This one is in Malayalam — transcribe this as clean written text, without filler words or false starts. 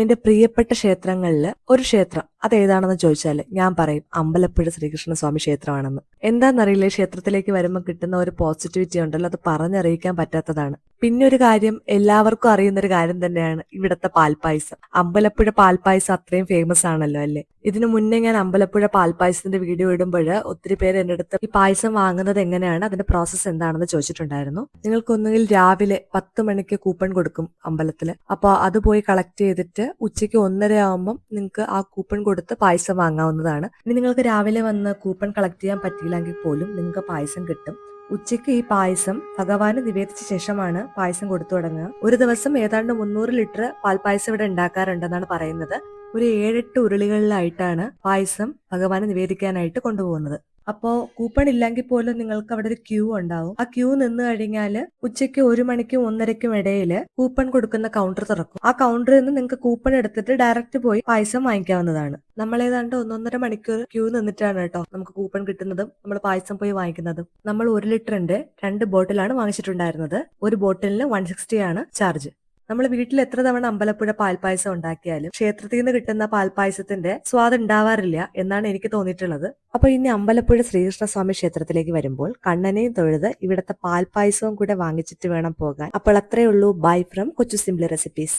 എന്റെ പ്രിയപ്പെട്ട ക്ഷേത്രങ്ങളിൽ ഒരു ക്ഷേത്രം അതേതാണെന്ന് ചോദിച്ചാൽ ഞാൻ പറയും അമ്പലപ്പുഴ ശ്രീകൃഷ്ണസ്വാമി ക്ഷേത്രമാണെന്ന്. എന്താണെന്നറിയില്ല, ക്ഷേത്രത്തിലേക്ക് വരുമ്പോൾ കിട്ടുന്ന ഒരു പോസിറ്റിവിറ്റി ഉണ്ടല്ലോ, അത് പറഞ്ഞറിയിക്കാൻ പറ്റാത്തതാണ്. പിന്നെ ഒരു കാര്യം, എല്ലാവർക്കും അറിയുന്ന ഒരു കാര്യം തന്നെയാണ് ഇവിടുത്തെ പാൽപ്പായസം. അമ്പലപ്പുഴ പാൽപ്പായസം അത്രയും ഫേമസ് ആണല്ലോ അല്ലേ. ഇതിനു മുന്നേ ഞാൻ അമ്പലപ്പുഴ പാൽപ്പായസത്തിന്റെ വീഡിയോ ഇടുമ്പോൾ ഒത്തിരി പേര് എന്റെ അടുത്ത് ഈ പായസം വാങ്ങുന്നത് എങ്ങനെയാണ്, അതിന്റെ പ്രോസസ്സ് എന്താണെന്ന് ചോദിച്ചിട്ടുണ്ടായിരുന്നു. നിങ്ങൾക്കൊന്നുകിൽ രാവിലെ 10 മണിക്ക് കൂപ്പൺ കൊടുക്കും അമ്പലത്തില്, അപ്പോൾ അത് പോയി കളക്ട് ചെയ്തിട്ട് ഉച്ചയ്ക്ക് 1:30 ആകുമ്പം നിങ്ങൾക്ക് ആ കൂപ്പൺ കൊടുത്ത് പായസം വാങ്ങാവുന്നതാണ്. ഇനി നിങ്ങൾക്ക് രാവിലെ വന്ന് കൂപ്പൺ കളക്ട് ചെയ്യാൻ പറ്റിയില്ലെങ്കിൽ പോലും നിങ്ങൾക്ക് പായസം കിട്ടും. ഉച്ചയ്ക്ക് ഈ പായസം ഭഗവാന് നിവേദിച്ച ശേഷമാണ് പായസം കൊടുത്തു തുടങ്ങുക. ഒരു ദിവസം ഏതാണ്ട് 300 ലിറ്റർ പാൽപ്പായസം ഇവിടെ ഉണ്ടാക്കാറുണ്ടെന്നാണ് പറയുന്നത്. ഒരു 7-8 ഉരുളികളിലായിട്ടാണ് പായസം ഭഗവാന് നിവേദിക്കാനായിട്ട് കൊണ്ടുപോകുന്നത്. അപ്പോ കൂപ്പൺ ഇല്ലെങ്കിൽ പോലും നിങ്ങൾക്ക് അവിടെ ഒരു ക്യൂ ഉണ്ടാവും. ആ ക്യൂ നിന്ന് കഴിഞ്ഞാൽ ഉച്ചയ്ക്ക് 1 മണിക്കും 1:30ക്കും ഇടയിൽ കൂപ്പൺ കൊടുക്കുന്ന കൗണ്ടർ തുറക്കും. ആ കൗണ്ടറിൽ നിന്ന് നിങ്ങൾക്ക് കൂപ്പൺ എടുത്തിട്ട് ഡയറക്റ്റ് പോയി പായസം വാങ്ങിക്കാവുന്നതാണ്. നമ്മൾ ഏതാണ്ട് 1-1.5 മണിക്കൂർ ക്യൂ നിന്നിട്ടാണ് കേട്ടോ നമുക്ക് കൂപ്പൺ കിട്ടുന്നതും നമ്മൾ പായസം പോയി വാങ്ങിക്കുന്നതും. നമ്മൾ 1 ലിറ്ററിന്റെ 2 ബോട്ടിലാണ് വാങ്ങിച്ചിട്ടുണ്ടായിരുന്നത്. ഒരു ബോട്ടിലിന് 160 ആണ് ചാർജ്. നമ്മൾ വീട്ടിൽ എത്ര തവണ അമ്പലപ്പുഴ പാൽപ്പായസം ഉണ്ടാക്കിയാലും ക്ഷേത്രത്തിൽ നിന്ന് കിട്ടുന്ന പാൽപ്പായസത്തിന്റെ സ്വാദ് ഉണ്ടാവാറില്ല എന്നാണ് എനിക്ക് തോന്നിയിട്ടുള്ളത്. അപ്പൊ ഇനി അമ്പലപ്പുഴ ശ്രീകൃഷ്ണസ്വാമി ക്ഷേത്രത്തിലേക്ക് വരുമ്പോൾ കണ്ണനെയും തൊഴുത് ഇവിടുത്തെ പാൽപ്പായസവും കൂടെ വാങ്ങിച്ചിട്ട് വേണം പോകാൻ. അപ്പോൾ അത്രേ ഉള്ളൂ. ബൈ ഫ്രം കൊച്ചു സിംപ്ലി റെസിപ്പീസ്.